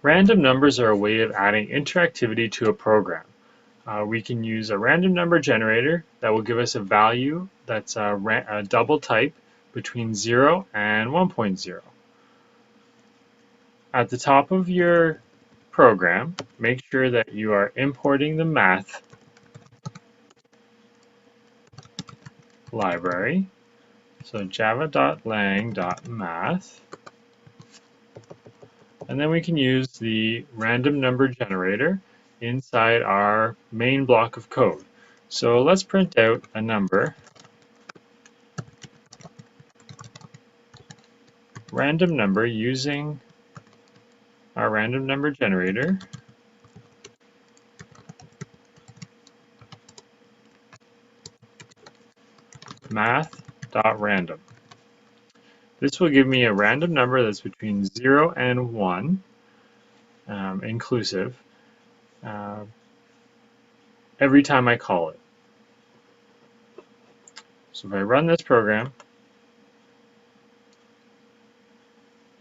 Random numbers are a way of adding interactivity to a program. We can use a random number generator that will give us a value that's a double type between 0 and 1.0. At the top of your program, make sure that you are importing the math library. So java.lang.math. And then we can use the random number generator inside our main block of code. So let's print out a number, random number, using our random number generator. Math.random. This will give me a random number that's between 0 and 1, inclusive, every time I call it. So if I run this program,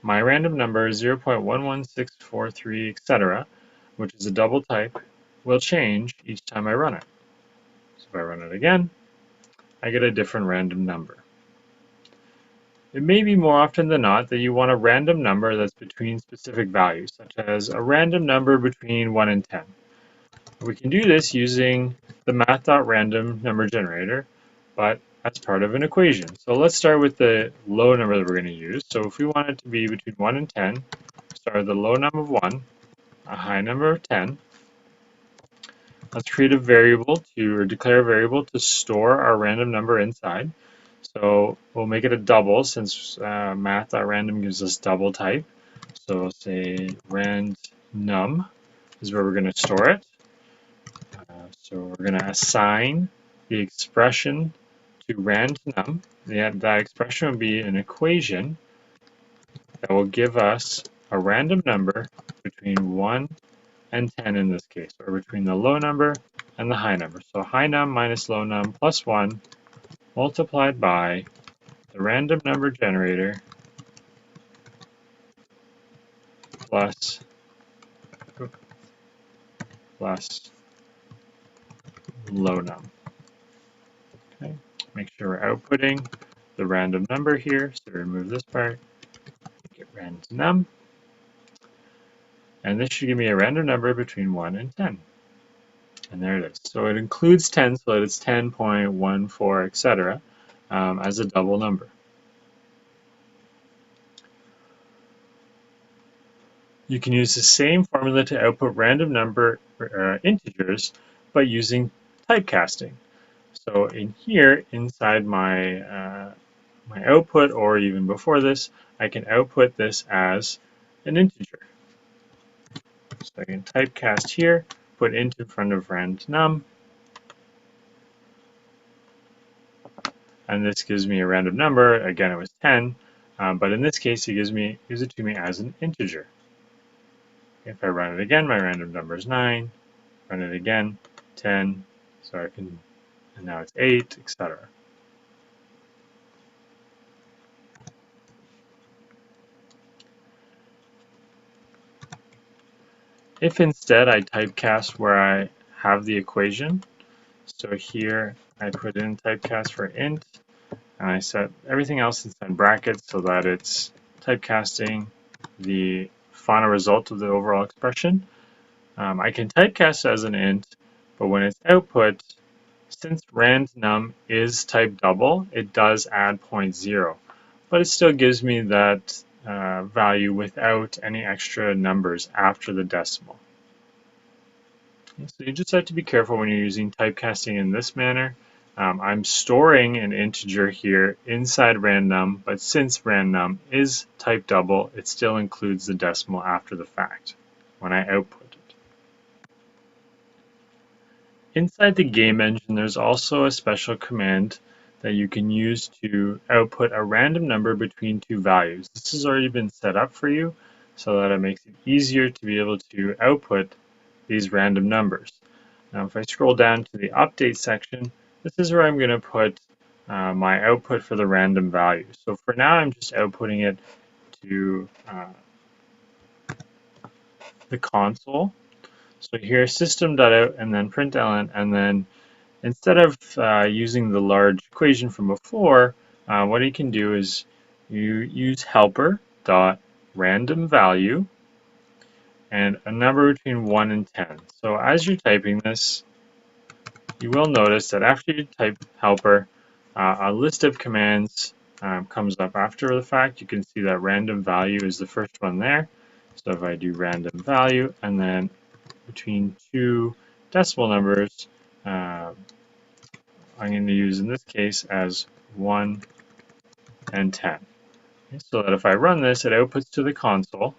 my random number 0.11643, etc., which is a double type, will change each time I run it. So if I run it again, I get a different random number. It may be more often than not that you want a random number that's between specific values, such as a random number between 1 and 10. We can do this using the math.random number generator, but as part of an equation. So let's start with the low number that we're going to use. So if we want it to be between 1 and 10, start with a low number of 1, a high number of 10. Let's create a variable or declare a variable to store our random number inside. So we'll make it a double since math.random gives us double type. So we'll say randnum is where we're going to store it. So we're going to assign the expression to randnum. That expression will be an equation that will give us a random number between 1 and 10 in this case, or between the low number and the high number. So high num minus low num plus 1 multiplied by the random number generator plus low num. Okay, make sure we're outputting the random number here. So remove this part, make it randnum. And this should give me a random number between 1 and 10. And there it is. So it includes 10, so that it's 10.14, etc., as a double number. You can use the same formula to output random number integers, but using typecasting. So in here, inside my my output, or even before this, I can output this as an integer. So I can typecast here, put int in front of randnum, and this gives me a random number. Again, it was 10, but in this case, it gives it to me as an integer. If I run it again, my random number is 9. Run it again, 10. So I can, and now it's 8, etc. If instead I typecast where I have the equation, so here I put in typecast for int, and I set everything else inside brackets so that it's typecasting the final result of the overall expression. I can typecast as an int, but when it's output, since randnum is type double, it does add 0.0, but it still gives me that value without any extra numbers after the decimal. So you just have to be careful when you're using typecasting in this manner. I'm storing an integer here inside randnum, but since randnum is type double, it still includes the decimal after the fact when I output it. Inside the game engine, there's also a special command that you can use to output a random number between two values. This has already been set up for you so that it makes it easier to be able to output these random numbers. Now if I scroll down to the update section, this is where I'm going to put my output for the random value. So for now I'm just outputting it to the console. So here system.out and then println, and then instead of using the large equation from before, what you can do is you use helper dot random value and a number between 1 and 10. So as you're typing this, you will notice that after you type helper, a list of commands comes up after the fact. You can see that random value is the first one there. So if I do random value and then between two decimal numbers, I'm going to use in this case as 1 and 10. Okay, so that if I run this, it outputs to the console.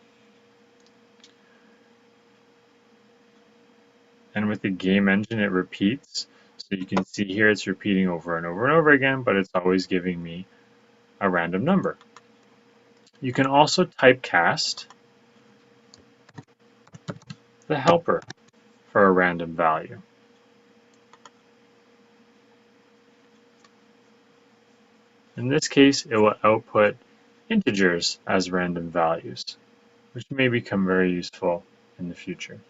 And with the game engine, it repeats. So you can see here it's repeating over and over and over again, but it's always giving me a random number. You can also typecast the helper for a random value. In this case, it will output integers as random values, which may become very useful in the future.